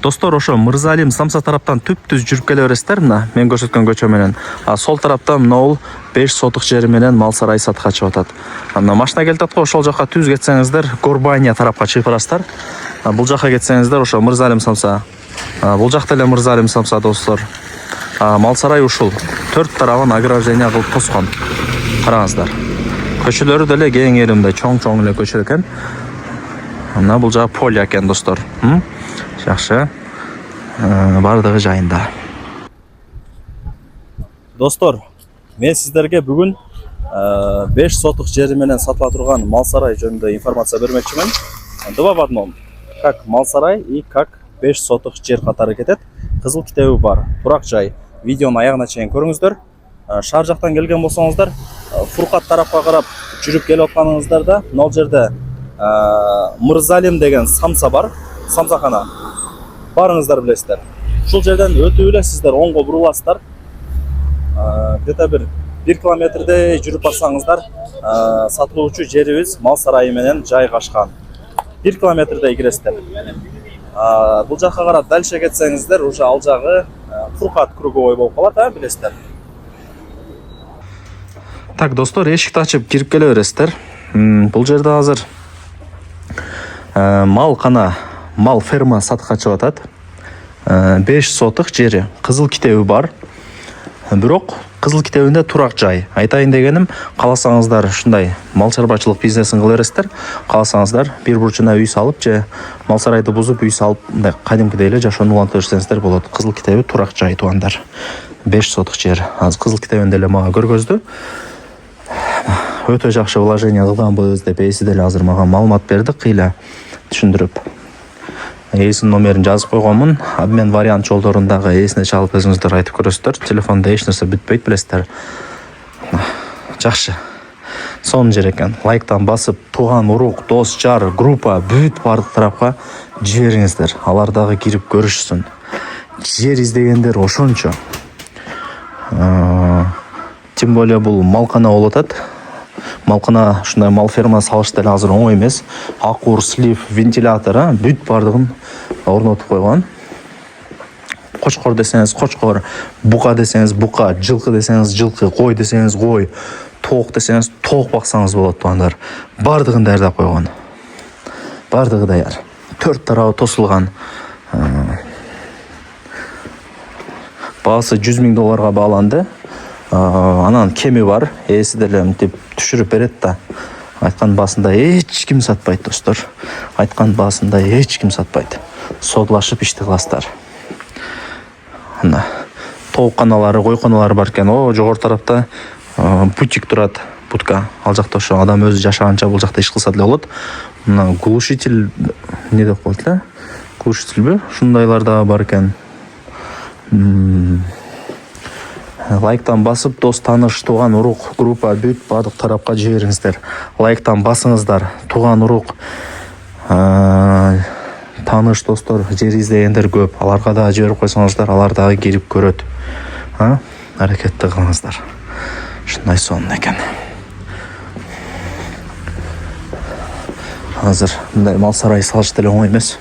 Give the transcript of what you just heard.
Достор, ошо Мырзалим Самса тараптан түп-түз жүрүп келе бересиздер, мына мен көрсөткөн көчө менен. Сол тараптан мына 5 сотук жери менен мал сарай сатка чыгып атат. Анда машина келип атат го, ошол жака түз кетсеңиздер, Горбания тарапка чыгып барасыздар. Бул жака кетсеңиздер, ошо Мырзалим Самса. Бул жакта эле Мырзалим Самса, достор. Мал сарай ушул 4 тарабын ограждение кылып тоскон. Караңыздар. Көчөлөрү деле кең эримде, чоң-чоң эле көчө экен. Мына бул жагы поле экен, достор. Жакшы. Бардыгы жайында. Достор, мен сиздерге бүгүн 5 сотук жери менен сатыла турган мал сарай жөнүндө информация бермекчимин. Два в одном. Как мал сарай и как 5 сотук жер катары кетет. Кызыл китеби бар. Турак жай. Видеону аягына чейин көрүңүздөр. Шаар жактан келген болсоңуздар, Фуркат тарапка карап жүрүп келип атканыңыздарда, мына жерде Мырзалим деген самса бар. Самсахана. Барыңыздар билесиздер. Ушул жерден өтүп элесиздер, оңго буруласыздар. Где-то бир 1 километрдей жүрүп барсаңыздар, сатылуучу жерибиз мал сарайы менен жайгашкан. 1 километрдей киресиздер. Бул жакка карап дальше кетсеңиздер, уже ал жагы Фуркат круговой болуп калат, билесиздер. Так, достор, эшикти ачып кирип келе бересиздер. Бул жерде азыр мал ферма сатыкка чыгып атат. 5 сотук жери, кызыл китеби бар. Бирок кызыл китебинде турак жай. Айтайын дегеним, кааласаңыздар ушундай мал чарбачылык бизнесин кыла бересиздер. Кааласаңыздар бир бурчуна үй салып же мал сарайды бузуп үй салып, мындай кадимкидей эле жашоону улантып берсеңиздер болот. Кызыл китеби турак жай, туугандар. 5 сотук жер. Азыр кызыл китебинде эле мага көргөздү. Өтө жакшы вложение кылганбыз деп эси деле азыр мага маалымат берди, кыйла түшүндүрүп. Эсинин номерин жазып койгонмун. Обмен вариант жолдорундагы эсине чалып өзүңүздөр айтып көрөсүздөр. Телефонда эч нерсе бүтпөйт, билесиздер. Жакшы. Сонун жер экен. Лайктан басып, тууган урук, дос, жар, группа бүт бардык тарапка жибериңиздер. Алар дагы кирип көрүшсүн. Жер издегендер ошончо. Тем более бул малкана болуп атат. Малкана ушундай мал ферма салыш деле азыр оңой эмес. Акур, слив, вентилятор, бүт бардыгын орнотуп койгон. Кочкор десеңиз кочкор, бука десеңиз бука, жылкы десеңиз жылкы, кой десеңиз кой, тоок десеңиз тоок баксаңыз болот, туугандар. Бардыгын даярдап койгон. Бардыгы даяр. 4 тарабы тосулган. Баасы $100,000 бааланды. Анан кеми бар, эси деле мынтип түшүрүп берет да. Айткан баасында эч ким сатпайт, достор. Айткан баасында эч ким сатпайт. Соглашып ишти кыласыздар. Ана тоок каналары, кой каналары бар экен. Жогору тарапта бутик турат, будка. Ал жакта ошо адам өзү жашаганча бул жакта иш кылса деле болот. Мына глушитель не деп коет эле? Глушительби? Ушундайлар да бар экен. Лайктан басып, дос, таныш, тууган урук, группа бүт бардык тарапка жибериңиздер. Лайктан басыңыздар, тууган урук, таныш, достор, жер издегендер көп. Аларга да жиберип койсоңуздар, алар дагы кирип көрөт. Аракетти кылыңыздар. Ушундай сонун экен. Азыр мындай мал сарай салыш деле оңой эмес.